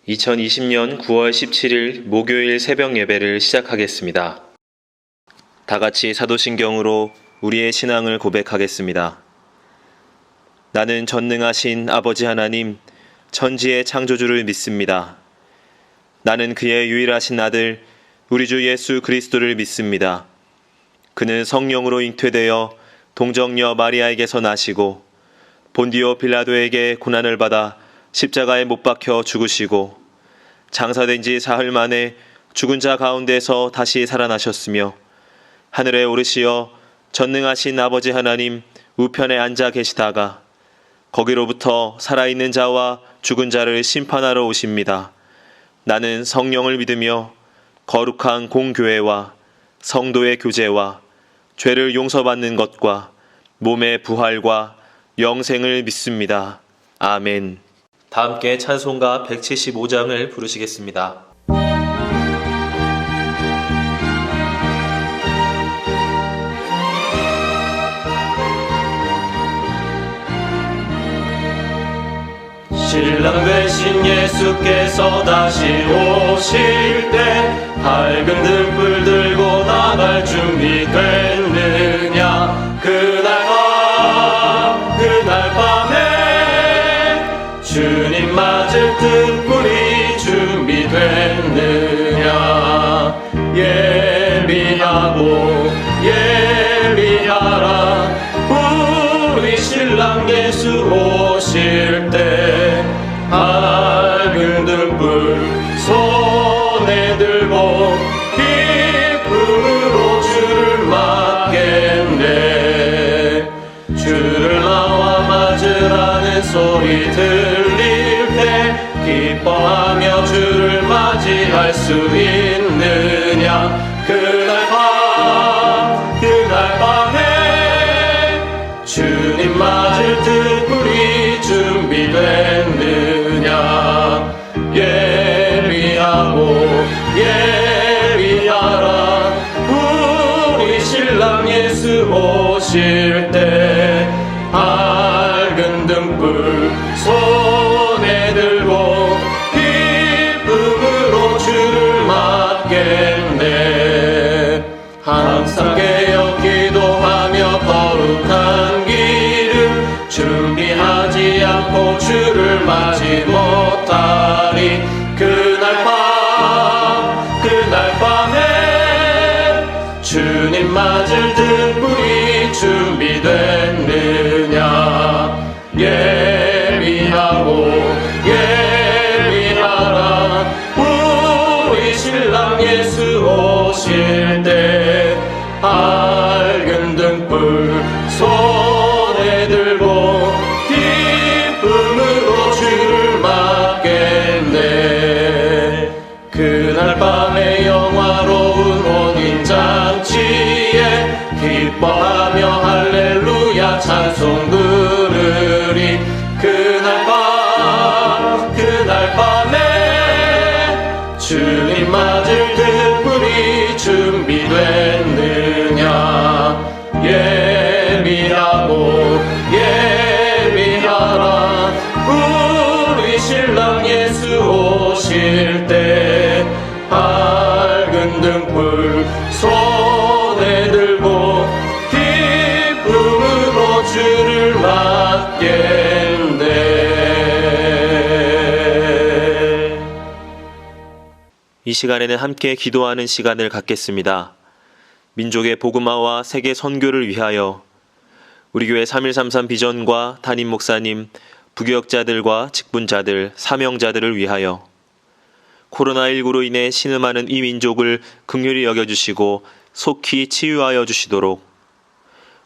2020년 9월 17일 목요일 새벽 예배를 시작하겠습니다. 다 같이 사도신경으로 우리의 신앙을 고백하겠습니다. 나는 전능하신 아버지 하나님, 천지의 창조주를 믿습니다. 나는 그의 유일하신 아들, 우리 주 예수 그리스도를 믿습니다. 그는 성령으로 잉태되어 동정녀 마리아에게서 나시고 본디오 빌라도에게 고난을 받아 십자가에 못 박혀 죽으시고 장사된 지 사흘 만에 죽은 자 가운데서 다시 살아나셨으며 하늘에 오르시어 전능하신 아버지 하나님 우편에 앉아 계시다가 거기로부터 살아있는 자와 죽은 자를 심판하러 오십니다. 나는 성령을 믿으며 거룩한 공교회와 성도의 교제와 죄를 용서받는 것과 몸의 부활과 영생을 믿습니다. 아멘. 다 함께 찬송가 175장을 부르시겠습니다. 신랑 되신 예수께서 다시 오실 때 밝은 등불 들고 나갈 준비 됐느냐. 그날 밤에 주님 맞을 등불이 준비됐느냐. 예비하라 우리 신랑 예수 오실 때 밝은 등불 손에 들고 기쁨으로 주를 맞겠네. 주를 나와 맞으라는 소리 들릴 때 기뻐하며 주를 맞이할 수 있느냐. 그날 밤에 주님 맞을 등불이 준비됐느냐. 예비하라 우리 신랑 예수 오실 때 밝은 등불 손에 들고 기쁨으로 주를 맞겠네. 항상 깨어 기도하며 거룩한 길을 준비하지 않고 주를 맞이 못하리. 그날 밤에 주님 맞을 등불이 준비됐느냐. 예비하라 우리 신랑 예수 오실 때 밝은 등불 손에 들고 기쁨으로 주를 맞겠네. 그날 밤에 영화로운 혼인잔치에 기뻐하며 할렐루야 찬송 부르리. 그날 밤에 주님 맞을 등불이 준비됐느냐. 예비하라 우리 신랑 예수 오실 때 밝은 등불 손에 들고 기쁨으로 주를 맞겠네. 이 시간에는 함께 기도하는 시간을 갖겠습니다. 민족의 복음화와 세계 선교를 위하여 우리 교회 3133 비전과 담임 목사님, 부교역자들과 직분자들, 사명자들을 위하여 코로나19로 인해 신음하는 이 민족을 긍휼히 여겨주시고 속히 치유하여 주시도록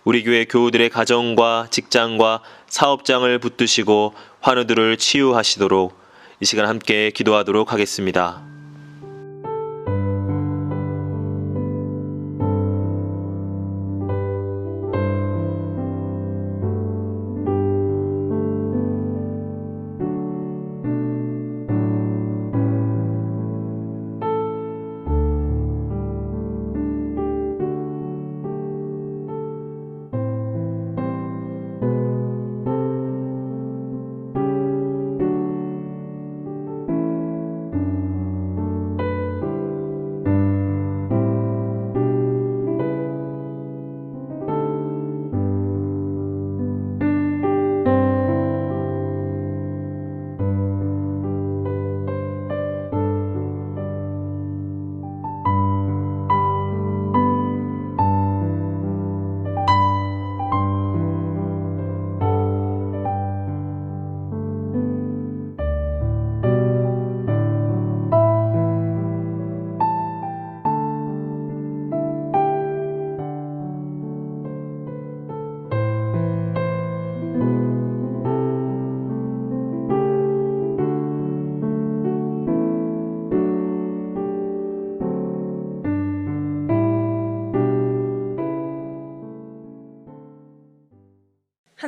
우리 교회 교우들의 가정과 직장과 사업장을 붙드시고 환우들을 치유하시도록 이 시간 함께 기도하도록 하겠습니다.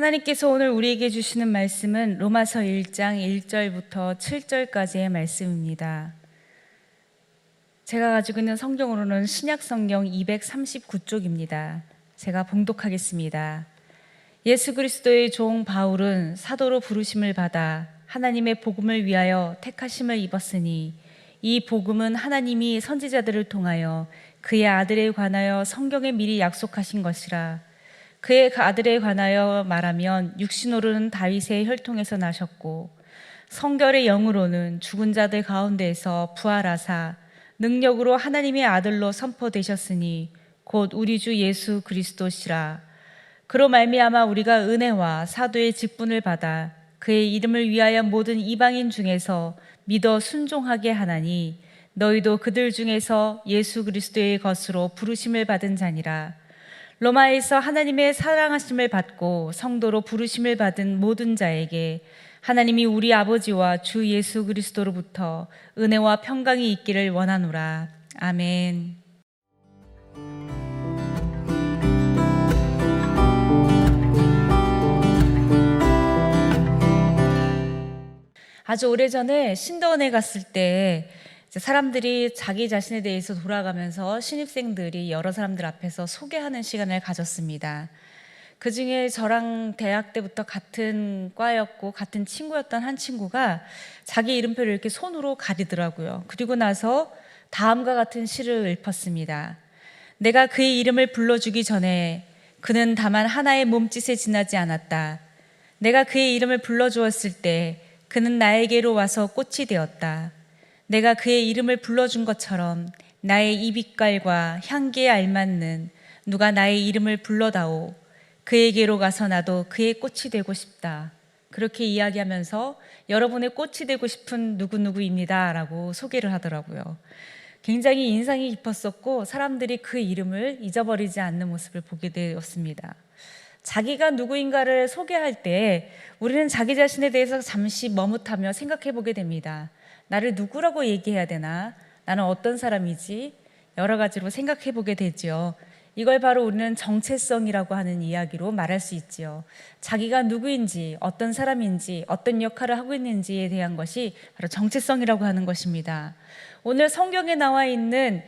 하나님께서 오늘 우리에게 주시는 말씀은 로마서 1장 1절부터 7절까지의 말씀입니다. 제가 가지고 있는 성경으로는 신약 성경 239쪽입니다. 제가 봉독하겠습니다. 예수 그리스도의 종 바울은 사도로 부르심을 받아 하나님의 복음을 위하여 택하심을 입었으니 이 복음은 하나님이 선지자들을 통하여 그의 아들에 관하여 성경에 미리 약속하신 것이라. 그의 아들에 관하여 말하면 육신으로는 다윗의 혈통에서 나셨고 성결의 영으로는 죽은 자들 가운데에서 부활하사 능력으로 하나님의 아들로 선포되셨으니 곧 우리 주 예수 그리스도시라. 그로 말미암아 우리가 은혜와 사도의 직분을 받아 그의 이름을 위하여 모든 이방인 중에서 믿어 순종하게 하나니 너희도 그들 중에서 예수 그리스도의 것으로 부르심을 받은 자니라. 로마에서 하나님의 사랑하심을 받고 성도로 부르심을 받은 모든 자에게 하나님이 우리 아버지와 주 예수 그리스도로부터 은혜와 평강이 있기를 원하노라. 아멘. 아주 오래전에 신도원에 갔을 때 사람들이 자기 자신에 대해서 돌아가면서 신입생들이 여러 사람들 앞에서 소개하는 시간을 가졌습니다. 그 중에 저랑 대학 때부터 같은 과였고 같은 친구였던 한 친구가 자기 이름표를 이렇게 손으로 가리더라고요. 그리고 나서 다음과 같은 시를 읊었습니다. 내가 그의 이름을 불러주기 전에 그는 다만 하나의 몸짓에 지나지 않았다. 내가 그의 이름을 불러주었을 때 그는 나에게로 와서 꽃이 되었다. 내가 그의 이름을 불러준 것처럼 나의 이빛깔과 향기에 알맞는 누가 나의 이름을 불러다오. 그에게로 가서 나도 그의 꽃이 되고 싶다. 그렇게 이야기하면서 여러분의 꽃이 되고 싶은 누구누구입니다 라고 소개를 하더라고요. 굉장히 인상이 깊었었고 사람들이 그 이름을 잊어버리지 않는 모습을 보게 되었습니다. 자기가 누구인가를 소개할 때 우리는 자기 자신에 대해서 잠시 머뭇하며 생각해 보게 됩니다. 나를 누구라고 얘기해야 되나? 나는 어떤 사람이지? 여러 가지로 생각해 보게 되죠. 이걸 바로 우리는 정체성이라고 하는 이야기로 말할 수 있지요. 자기가 누구인지, 어떤 사람인지, 어떤 역할을 하고 있는지에 대한 것이 바로 정체성이라고 하는 것입니다. 오늘 성경에 나와 있는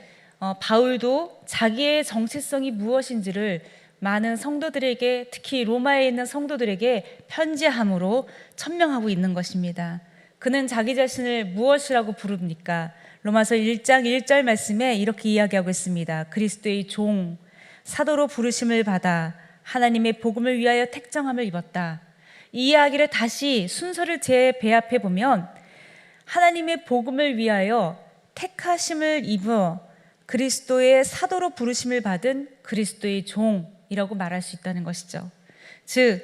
바울도 자기의 정체성이 무엇인지를 많은 성도들에게, 특히 로마에 있는 성도들에게 편지함으로 천명하고 있는 것입니다. 그는 자기 자신을 무엇이라고 부릅니까? 로마서 1장 1절 말씀에 이렇게 이야기하고 있습니다. 그리스도의 종, 사도로 부르심을 받아 하나님의 복음을 위하여 택정함을 입었다. 이 이야기를 다시 순서를 재배합해 보면 하나님의 복음을 위하여 택하심을 입어 그리스도의 사도로 부르심을 받은 그리스도의 종이라고 말할 수 있다는 것이죠. 즉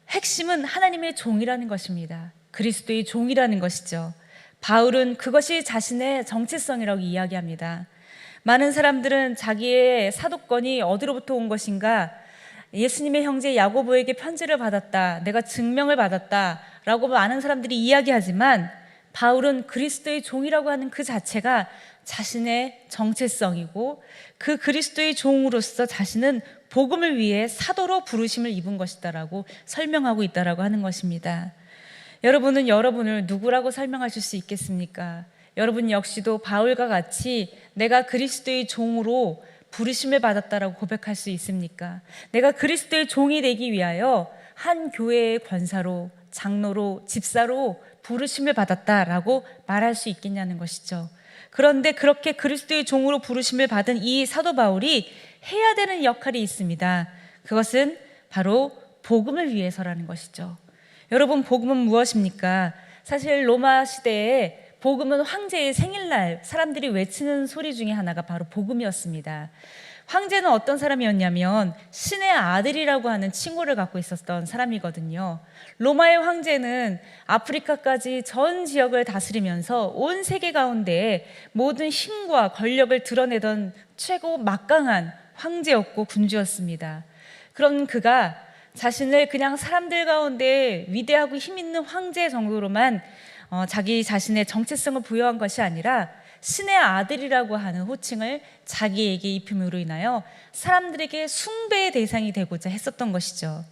핵심은 하나님의 종이라는 것입니다. 그리스도의 종이라는 것이죠. 바울은 그것이 자신의 정체성이라고 이야기합니다. 많은 사람들은 자기의 사도권이 어디로부터 온 것인가, 예수님의 형제 야고보에게 편지를 받았다, 내가 증명을 받았다 라고 많은 사람들이 이야기하지만 바울은 그리스도의 종이라고 하는 그 자체가 자신의 정체성이고 그 그리스도의 종으로서 자신은 복음을 위해 사도로 부르심을 입은 것이다라고 설명하고 있다라고 하는 것입니다. 여러분은 여러분을 누구라고 설명하실 수 있겠습니까? 여러분 역시도 바울과 같이 내가 그리스도의 종으로 부르심을 받았다라고 고백할 수 있습니까? 내가 그리스도의 종이 되기 위하여 한 교회의 권사로, 장로로, 집사로 부르심을 받았다라고 말할 수 있겠냐는 것이죠. 그런데 그렇게 그리스도의 종으로 부르심을 받은 이 사도 바울이 해야 되는 역할이 있습니다. 그것은 바로 복음을 위해서라는 것이죠. 여러분, 복음은 무엇입니까? 사실 로마 시대에 복음은 황제의 생일날 사람들이 외치는 소리 중에 하나가 바로 복음이었습니다. 황제는 어떤 사람이었냐면 신의 아들이라고 하는 칭호를 갖고 있었던 사람이거든요. 로마의 황제는 아프리카까지 전 지역을 다스리면서 온 세계 가운데 모든 힘과 권력을 드러내던 최고 막강한 황제였고 군주였습니다. 그런 그가 자신을 그냥 사람들 가운데 위대하고 힘있는 황제 정도로만 자기 자신의 정체성을 부여한 것이 아니라 신의 아들이라고 하는 호칭을 자기에게 입힘으로 인하여 사람들에게 숭배의 대상이 되고자 했었던 것이죠.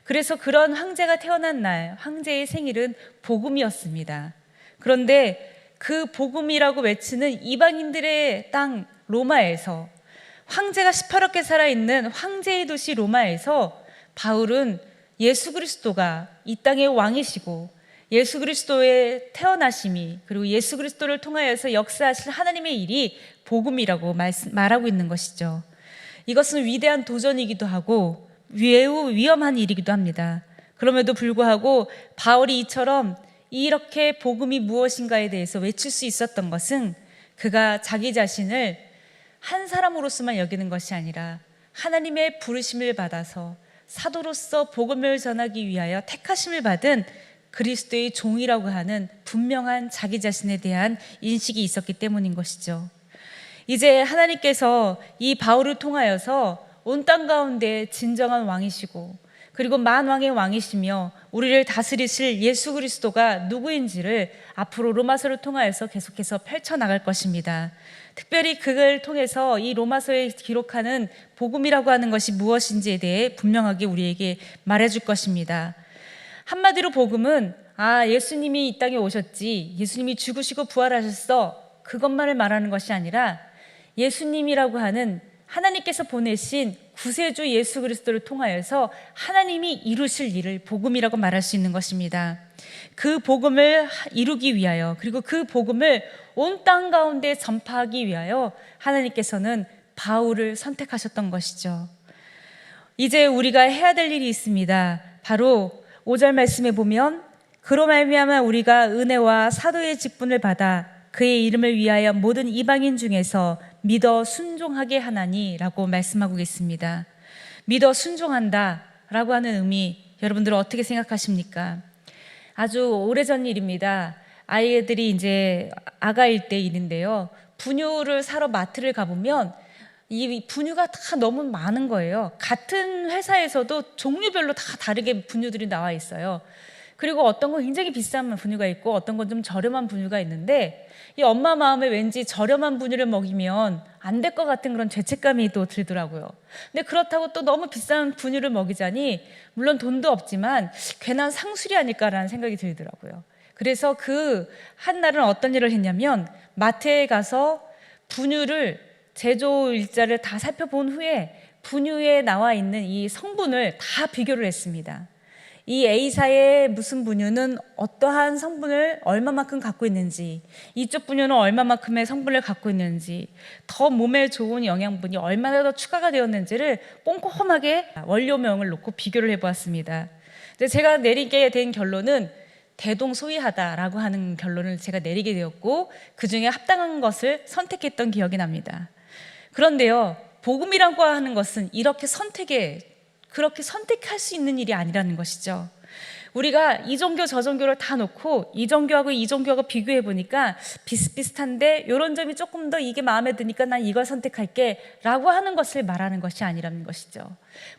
그래서 그런 황제가 태어난 날, 황제의 생일은 복음이었습니다. 그런데 그 복음이라고 외치는 이방인들의 땅 로마에서, 황제가 시퍼렇게 살아있는 황제의 도시 로마에서 바울은 예수 그리스도가 이 땅의 왕이시고 예수 그리스도의 태어나심이, 그리고 예수 그리스도를 통하여서 역사하실 하나님의 일이 복음이라고 말하고 있는 것이죠. 이것은 위대한 도전이기도 하고 매우 위험한 일이기도 합니다. 그럼에도 불구하고 바울이 이처럼 이렇게 복음이 무엇인가에 대해서 외칠 수 있었던 것은 그가 자기 자신을 한 사람으로서만 여기는 것이 아니라 하나님의 부르심을 받아서 사도로서 복음을 전하기 위하여 택하심을 받은 그리스도의 종이라고 하는 분명한 자기 자신에 대한 인식이 있었기 때문인 것이죠. 이제 하나님께서 이 바울을 통하여서 온 땅 가운데 진정한 왕이시고 그리고 만왕의 왕이시며 우리를 다스리실 예수 그리스도가 누구인지를 앞으로 로마서를 통하여서 계속해서 펼쳐나갈 것입니다. 특별히 그걸 통해서 이 로마서에 기록하는 복음이라고 하는 것이 무엇인지에 대해 분명하게 우리에게 말해줄 것입니다. 한마디로 복음은 예수님이 이 땅에 오셨지, 예수님이 죽으시고 부활하셨어, 그것만을 말하는 것이 아니라 예수님이라고 하는 하나님께서 보내신 구세주 예수 그리스도를 통하여서 하나님이 이루실 일을 복음이라고 말할 수 있는 것입니다. 그 복음을 이루기 위하여, 그리고 그 복음을 온 땅 가운데 전파하기 위하여 하나님께서는 바울을 선택하셨던 것이죠. 이제 우리가 해야 될 일이 있습니다. 바로 5절 말씀에 보면 그로 말미암아 우리가 은혜와 사도의 직분을 받아 그의 이름을 위하여 모든 이방인 중에서 믿어 순종하게 하나니 라고 말씀하고 계십니다. 믿어 순종한다 라고 하는 의미, 여러분들은 어떻게 생각하십니까? 아주 오래전 일입니다. 아이들이 이제 아가일 때 일인데요, 분유를 사러 마트를 가보면 이 분유가 다 너무 많은 거예요. 같은 회사에서도 종류별로 다 다르게 분유들이 나와 있어요. 그리고 어떤 건 굉장히 비싼 분유가 있고 어떤 건 좀 저렴한 분유가 있는데, 이 엄마 마음에 왠지 저렴한 분유를 먹이면 안 될 것 같은 그런 죄책감이 또 들더라고요. 근데 그렇다고 또 너무 비싼 분유를 먹이자니 물론 돈도 없지만 괜한 상술이 아닐까라는 생각이 들더라고요. 그래서 그 한 날은 어떤 일을 했냐면 마트에 가서 분유를 제조 일자를 다 살펴본 후에 분유에 나와 있는 이 성분을 다 비교를 했습니다. 이 A사의 무슨 분유는 어떠한 성분을 얼마만큼 갖고 있는지, 이쪽 분유는 얼마만큼의 성분을 갖고 있는지, 더 몸에 좋은 영양분이 얼마나 더 추가가 되었는지를 꼼꼼하게 원료명을 놓고 비교를 해보았습니다. 제가 내리게 된 결론은 대동소이하다라고 하는 결론을 제가 내리게 되었고, 그 중에 합당한 것을 선택했던 기억이 납니다. 그런데요, 복음이라고 하는 것은 그렇게 선택할 수 있는 일이 아니라는 것이죠. 우리가 이 종교 저 종교를 다 놓고 이 종교하고 이 종교하고 비교해 보니까 비슷비슷한데 이런 점이 조금 더 이게 마음에 드니까 난 이걸 선택할게 라고 하는 것을 말하는 것이 아니라는 것이죠.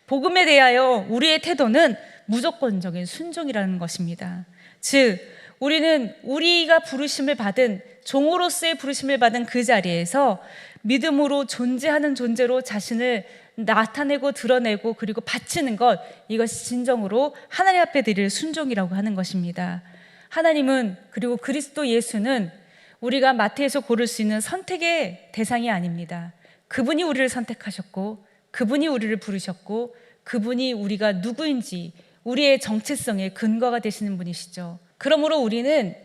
복음에 대하여 우리의 태도는 무조건적인 순종이라는 것입니다. 즉 우리는 우리가 부르심을 받은, 종으로서의 부르심을 받은 그 자리에서 믿음으로 존재하는 존재로 자신을 나타내고 드러내고 그리고 바치는 것, 이것이 진정으로 하나님 앞에 드릴 순종이라고 하는 것입니다. 하나님은, 그리고 그리스도 예수는 우리가 마태에서 고를 수 있는 선택의 대상이 아닙니다. 그분이 우리를 선택하셨고 그분이 우리를 부르셨고 그분이 우리가 누구인지 우리의 정체성의 근거가 되시는 분이시죠. 그러므로 우리는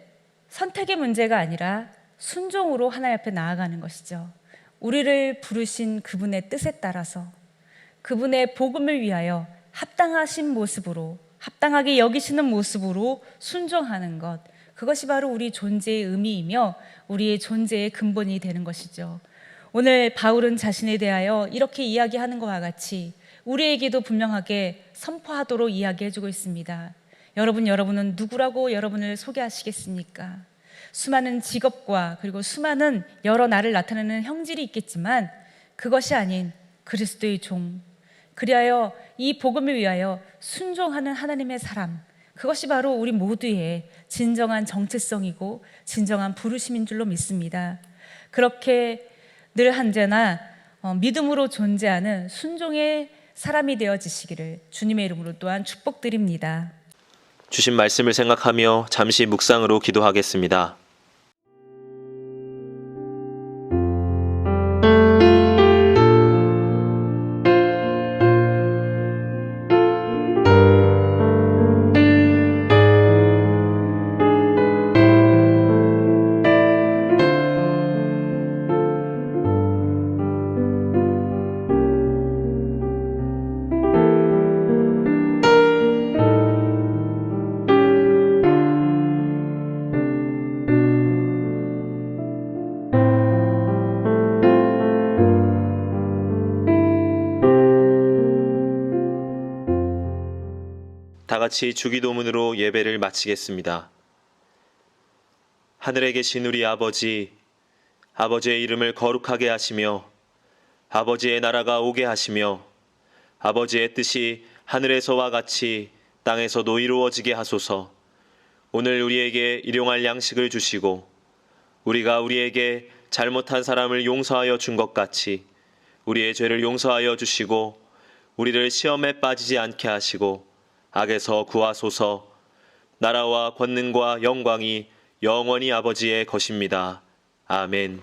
선택의 문제가 아니라 순종으로 하나님 앞에 나아가는 것이죠. 우리를 부르신 그분의 뜻에 따라서 그분의 복음을 위하여 합당하신 모습으로, 합당하게 여기시는 모습으로 순종하는 것, 그것이 바로 우리 존재의 의미이며 우리의 존재의 근본이 되는 것이죠. 오늘 바울은 자신에 대하여 이렇게 이야기하는 것과 같이 우리에게도 분명하게 선포하도록 이야기해주고 있습니다. 여러분은 누구라고 여러분을 소개하시겠습니까? 수많은 직업과 그리고 수많은 여러 나를 나타내는 형질이 있겠지만 그것이 아닌 그리스도의 종, 그리하여 이 복음을 위하여 순종하는 하나님의 사람, 그것이 바로 우리 모두의 진정한 정체성이고 진정한 부르심인 줄로 믿습니다. 그렇게 늘 언제나 믿음으로 존재하는 순종의 사람이 되어지시기를 주님의 이름으로 또한 축복드립니다. 주신 말씀을 생각하며 잠시 묵상으로 기도하겠습니다. 다 같이 주기도문으로 예배를 마치겠습니다. 하늘에 계신 우리 아버지, 아버지의 이름을 거룩하게 하시며 아버지의 나라가 오게 하시며 아버지의 뜻이 하늘에서와 같이 땅에서도 이루어지게 하소서. 오늘 우리에게 일용할 양식을 주시고 우리가 우리에게 잘못한 사람을 용서하여 준 것 같이 우리의 죄를 용서하여 주시고 우리를 시험에 빠지지 않게 하시고 악에서 구하소서. 나라와 권능과 영광이 영원히 아버지의 것입니다. 아멘.